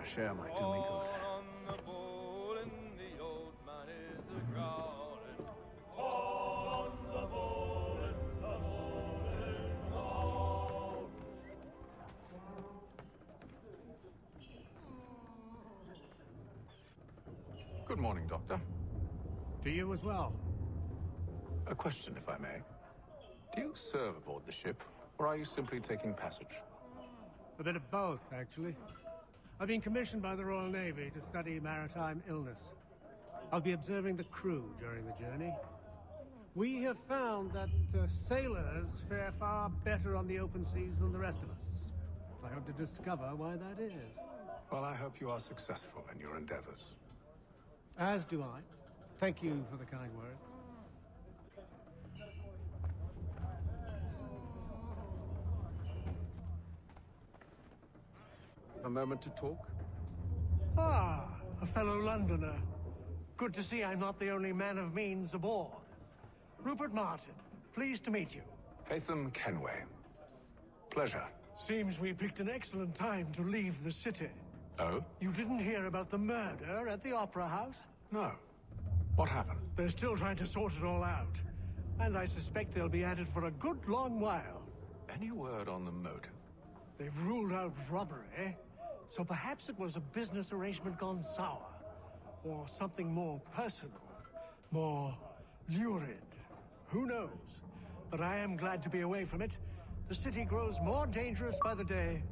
a share might do me good. Good morning, Doctor. To you as well. A question, if I may. Do you serve aboard the ship, or are you simply taking passage? A bit of both, actually. I've been commissioned by the Royal Navy to study maritime illness. I'll be observing the crew during the journey. We have found that sailors fare far better on the open seas than the rest of us. I hope to discover why that is. Well, I hope you are successful in your endeavors. As do I. Thank you for the kind word. A moment to talk? Ah, a fellow Londoner. Good to see I'm not the only man of means aboard. Rupert Martin, pleased to meet you. Haytham Kenway. Pleasure. Seems we picked an excellent time to leave the city. Oh? You didn't hear about the murder at the Opera House? No. What happened? They're still trying to sort it all out. And I suspect they'll be at it for a good long while. Any word on the motive? They've ruled out robbery, so perhaps it was a business arrangement gone sour. Or something more personal, more lurid. Who knows? But I am glad to be away from it. The city grows more dangerous by the day.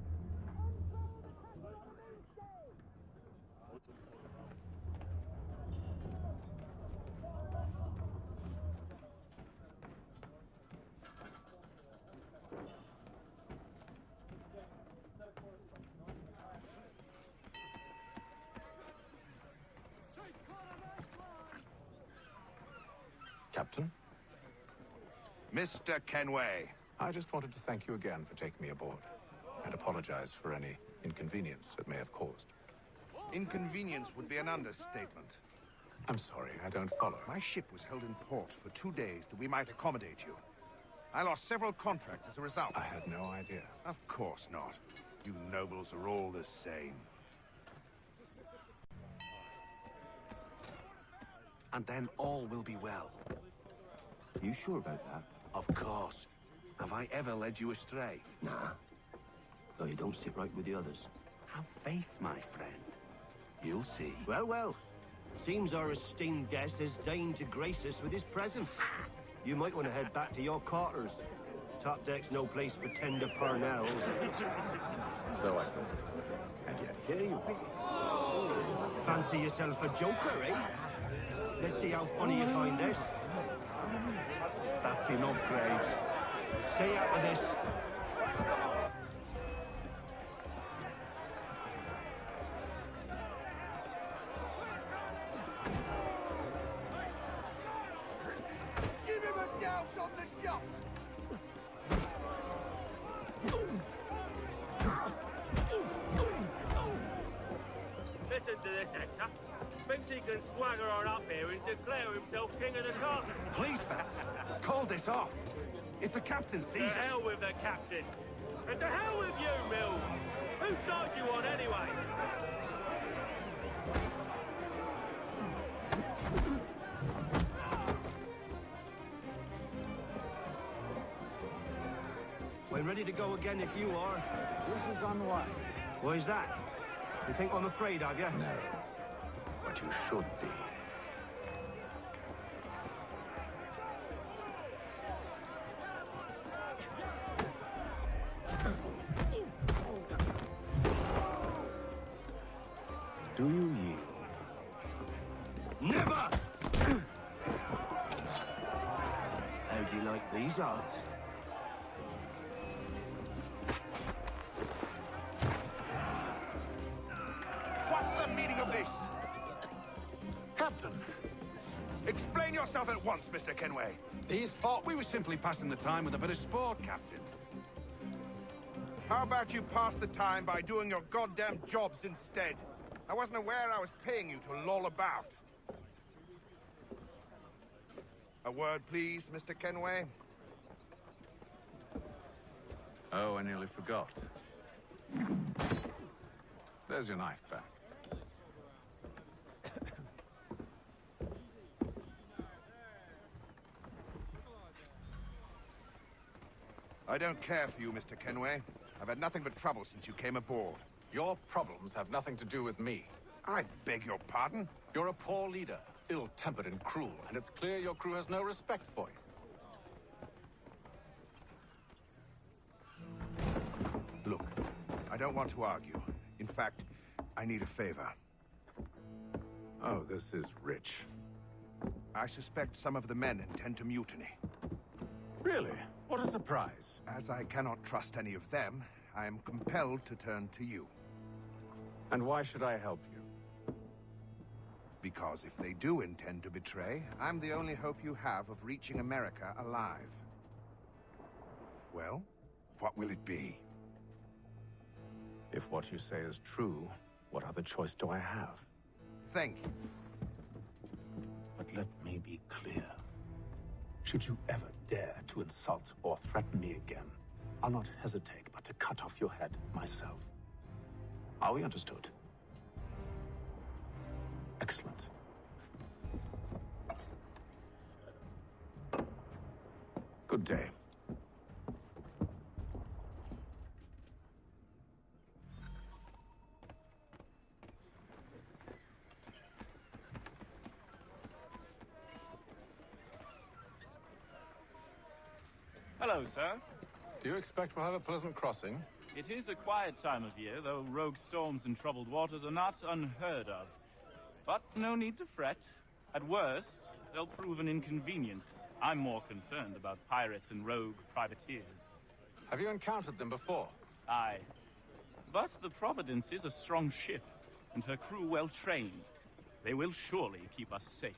Captain? Mr. Kenway. I just wanted to thank you again for taking me aboard, and apologize for any inconvenience it may have caused. Inconvenience would be an understatement. I'm sorry, I don't follow. My ship was held in port for 2 days that we might accommodate you. I lost several contracts as a result. I had no idea. Of course not. You nobles are all the same. And then all will be well. Are you sure about that? Of course. Have I ever led you astray? Nah. Though you don't sit right with the others. Have faith, my friend. You'll see. Well, well. Seems our esteemed guest has deigned to grace us with his presence. You might want to head back to your quarters. Top deck's no place for tender parnells. So I thought. And yet here you be. Fancy yourself a joker, eh? Let's see how funny you find this. That's enough, Graves. Stay out of this. Give him a douse on the jump! Listen to this, Hector. Thinks he can swagger on up here and declare himself king of the castle. Please, Bats. Call this off. If the captain sees us... To hell with the captain. And to hell with you, Mills. Whose side you on, anyway? We're ready to go again if you are. This is unwise. Why is that? You think I'm afraid of you? No. But you should be. Do you yield? Never! How do you like these odds? What's the meaning of this? Captain, Explain yourself at once, Mr. Kenway. he's thought we were simply passing the time with a bit of sport, Captain. How about you pass the time by doing your goddamn jobs instead? I wasn't aware I was paying you to loll about. A word, please, Mr. Kenway. Oh, I nearly forgot. There's your knife back. I don't care for you, Mr. Kenway. I've had nothing but trouble since you came aboard. Your problems have nothing to do with me. I beg your pardon? You're a poor leader, ill-tempered and cruel, and it's clear your crew has no respect for you. Look, I don't want to argue. In fact, I need a favor. Oh, this is rich. I suspect some of the men intend to mutiny. Really? What a surprise. As I cannot trust any of them, I am compelled to turn to you. And why should I help you? Because if they do intend to betray, I'm the only hope you have of reaching America alive. Well, what will it be? If what you say is true, what other choice do I have? Thank you. But let me be clear. Should you ever dare to insult or threaten me again, I'll not hesitate but to cut off your head myself. Are we understood? Excellent. Good day. Hello, sir. Do you expect we'll have a pleasant crossing? It is a quiet time of year, though rogue storms and troubled waters are not unheard of. But no need to fret. At worst, they'll prove an inconvenience. I'm more concerned about pirates and rogue privateers. Have you encountered them before? Aye. But the Providence is a strong ship, and her crew well trained. They will surely keep us safe.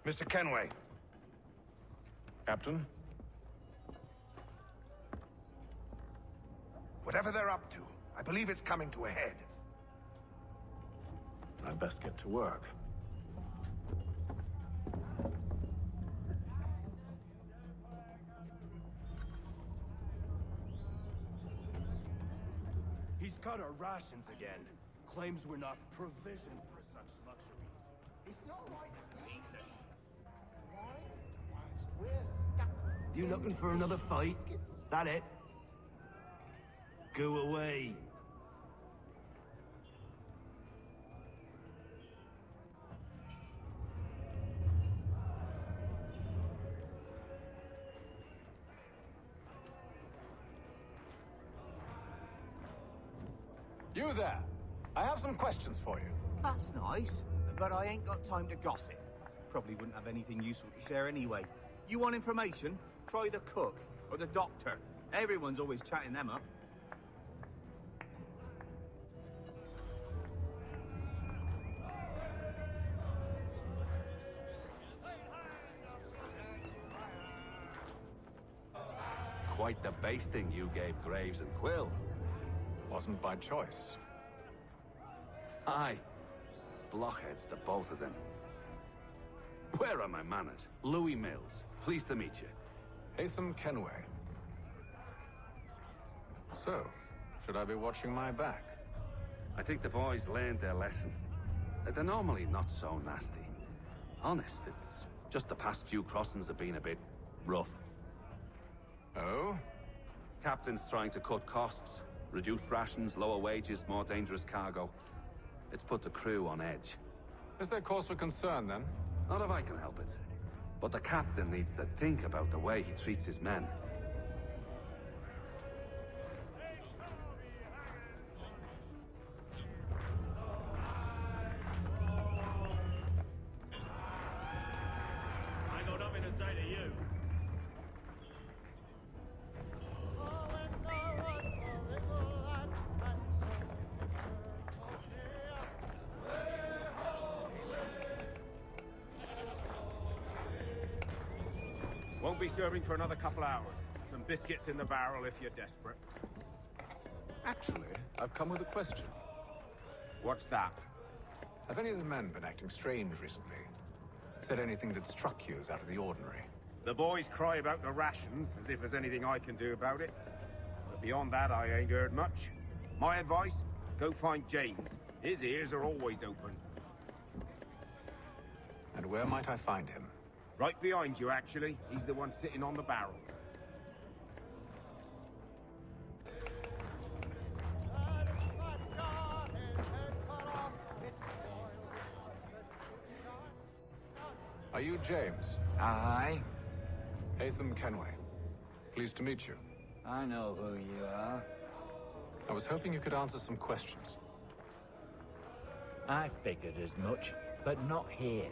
Mr. Kenway. Captain? Whatever they're up to, I believe it's coming to a head. I'd best get to work. He's cut our rations again. Claims we're not provisioned for such luxuries. It's not right to eat it. We're stuck. You looking for another fight? That it? Go away. You there! I have some questions for you. That's nice, but I ain't got time to gossip. Probably wouldn't have anything useful to share anyway. You want information? Try the cook or the doctor. Everyone's always chatting them up. Quite the basting you gave Graves and Quill. Wasn't by choice. Aye. Blockheads, the both of them. Where are my manners? Louis Mills. Pleased to meet you. Hatham Kenway. So, should I be watching my back? I think the boys learned their lesson. They're normally not so nasty. Honest, it's Just the past few crossings have been a bit rough. Oh? Captain's trying to cut costs. Reduced rations, lower wages, more dangerous cargo. It's put the crew on edge. Is there cause for concern, then? Not if I can help it. But the captain needs to think about the way he treats his men. I got nothing to say to you. Won't be serving for another couple hours. Some biscuits in the barrel if you're desperate. Actually, I've come with a question. What's that? Have any of the men been acting strange recently? Said anything that struck you as out of the ordinary? The boys cry about the rations, as if there's anything I can do about it. But beyond that, I ain't heard much. My advice? Go find James. His ears are always open. And where might I find him? Right behind you, actually. He's the one sitting on the barrel. Are you James? Aye. Hatham Kenway. Pleased to meet you. I know who you are. I was hoping you could answer some questions. I figured as much, but not here.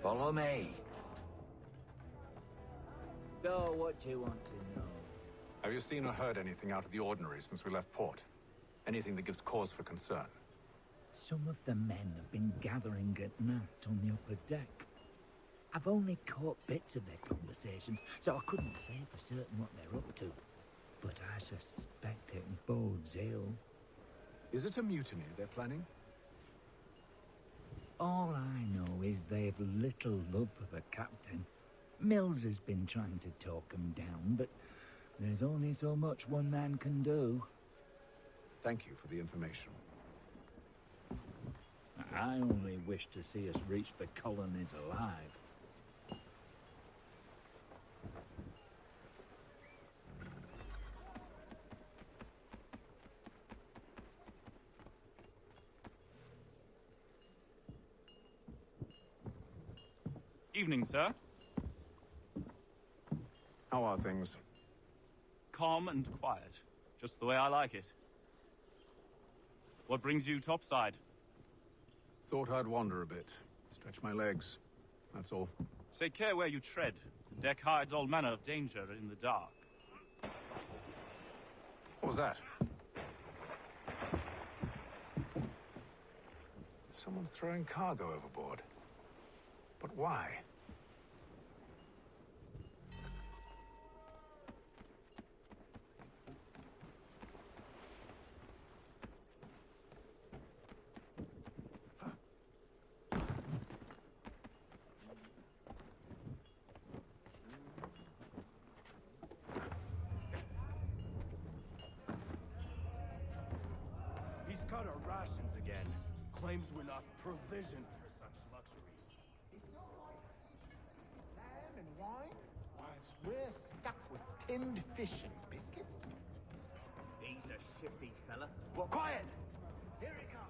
Follow me. So, what do you want to know? Have you seen or heard anything out of the ordinary since we left port? Anything that gives cause for concern? Some of the men have been gathering at night on the upper deck. I've only caught bits of their conversations, so I couldn't say for certain what they're up to. But I suspect it bodes ill. Is it a mutiny they're planning? All I know is they've little love for the captain. Mills has been trying to talk him down, but there's only so much one man can do. Thank you for the information. I only wish to see us reach the colonies alive. Evening, sir. How are things? Calm and quiet. Just the way I like it. What brings you topside? Thought I'd wander a bit. Stretch my legs. That's all. Take care where you tread. The deck hides all manner of danger in the dark. What was that? Someone's throwing cargo overboard. But why? He's cut our rations again. Claims we're not provisioned for such luxuries. It's not like lamb and wine, whilst we're stuck with tinned fish and biscuits. He's a shifty fella. Well, quiet! Here he comes.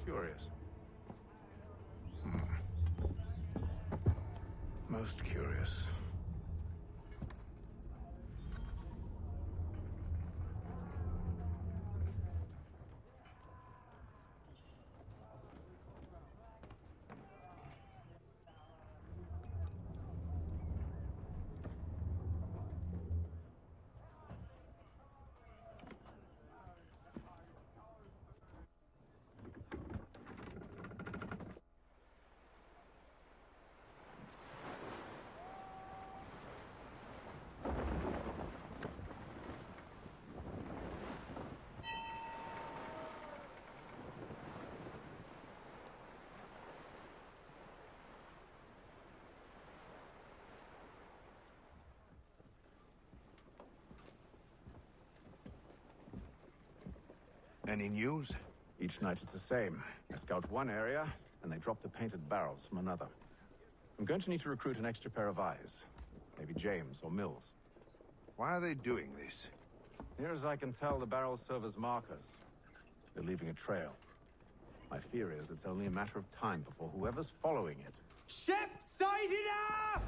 Curious. Most curious. Any news? Each night it's the same. I scout one area, and they drop the painted barrels from another. I'm going to need to recruit an extra pair of eyes. Maybe James or Mills. Why are they doing this? Near as I can tell, the barrels serve as markers. They're leaving a trail. My fear is it's only a matter of time before whoever's following it... Ship sighted aft!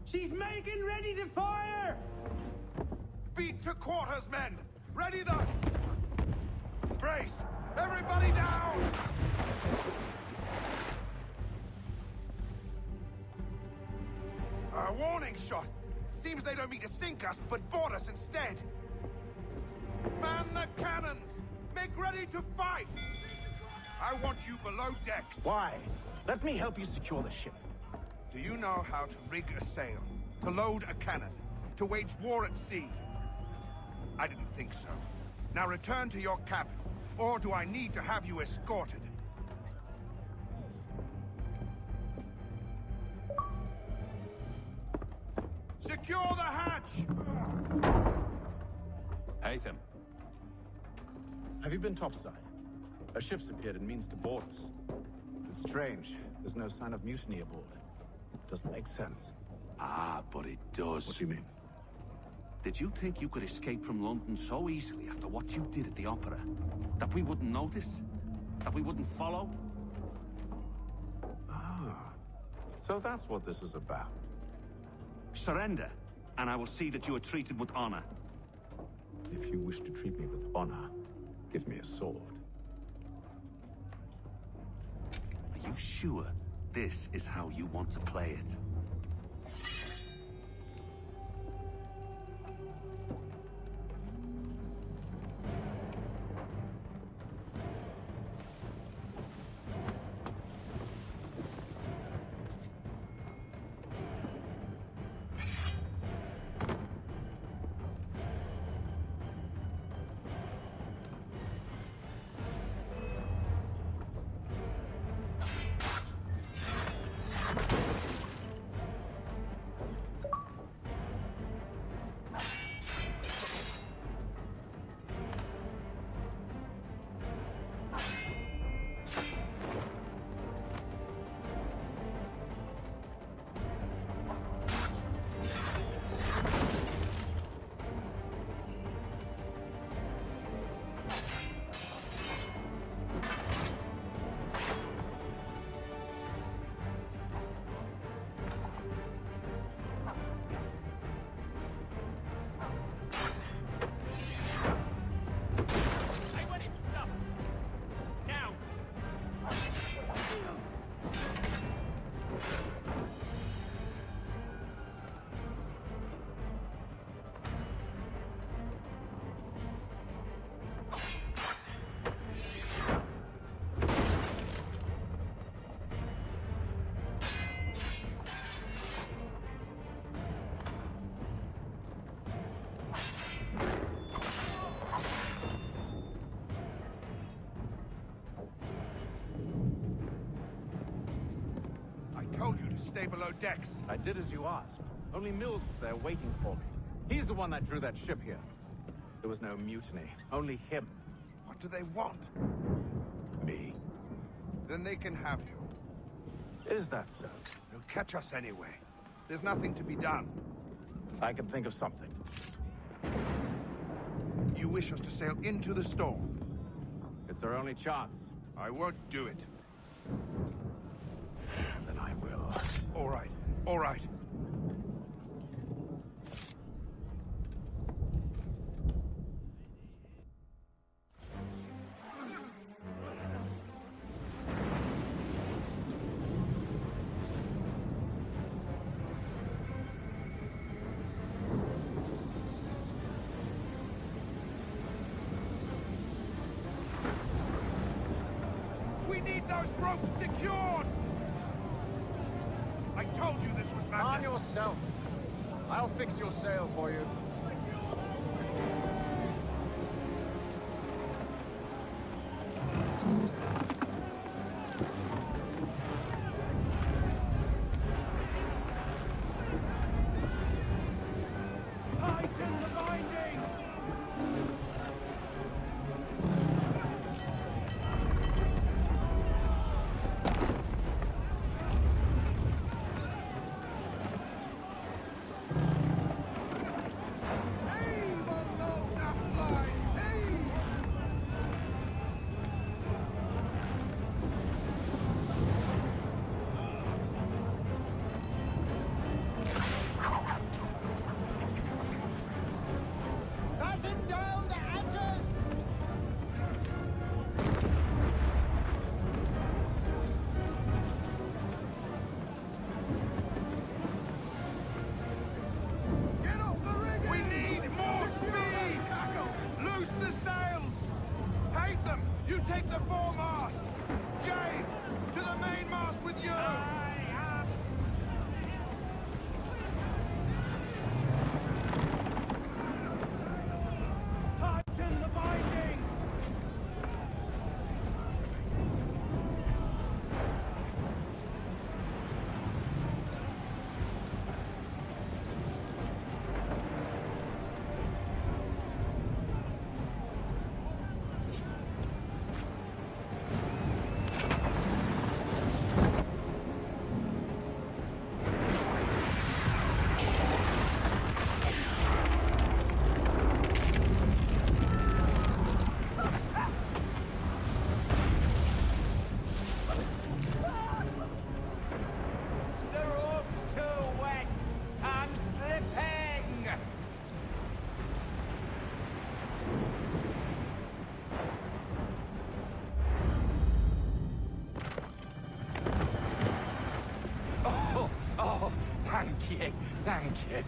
She's making ready to fire! Beat to quarters, men! Ready the... Brace! Everybody down! A warning shot! Seems they don't mean to sink us, but board us instead! Man the cannons! Make ready to fight! I want you below decks. Why? Let me help you secure the ship. Do you know how to rig a sail? To load a cannon? To wage war at sea? I didn't think so. Now return to your cabin. Or do I need to have you escorted? Secure the hatch! Haytham. Have you been topside? A ship's appeared and means to board us. It's strange. There's no sign of mutiny aboard. Doesn't make sense. Ah, but it does. What do you mean? Did you think you could escape from London so easily after what you did at the opera? That we wouldn't notice? That we wouldn't follow? Ah. So that's what this is about. Surrender, and I will see that you are treated with honor. If you wish to treat me with honor, give me a sword. Are you sure this is how you want to play it? Stay below decks. I did as you asked. Only Mills was there waiting for me. He's the one that drew that ship here. There was no mutiny. Only him. What do they want? Me. Then they can have you. Is that so? They'll catch us anyway. There's nothing to be done. I can think of something. You wish us to sail into the storm? It's our only chance. I won't do it. Then I will. All right. All right. We need those ropes secured! I told you this was madness! Arm yourself. I'll fix your sail for you. Tighten the binding! Thank you.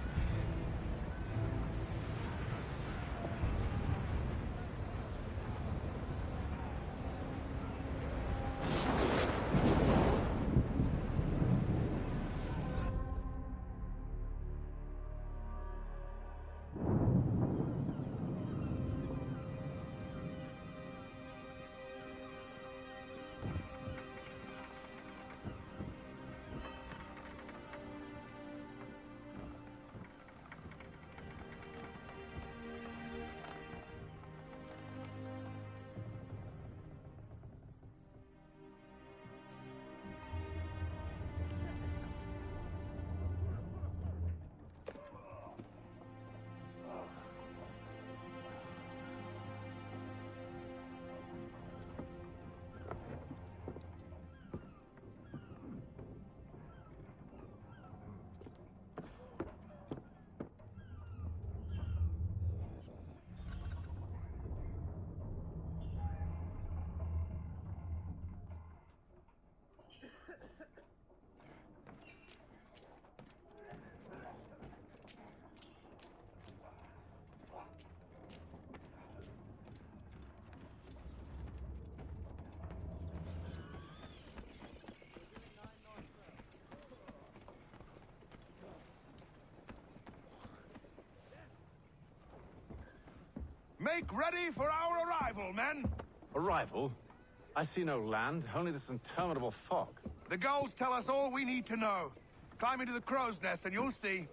Make ready for our arrival, men! Arrival? I see no land, only this interminable fog. The gulls tell us all we need to know. Climb into the crow's nest and you'll see.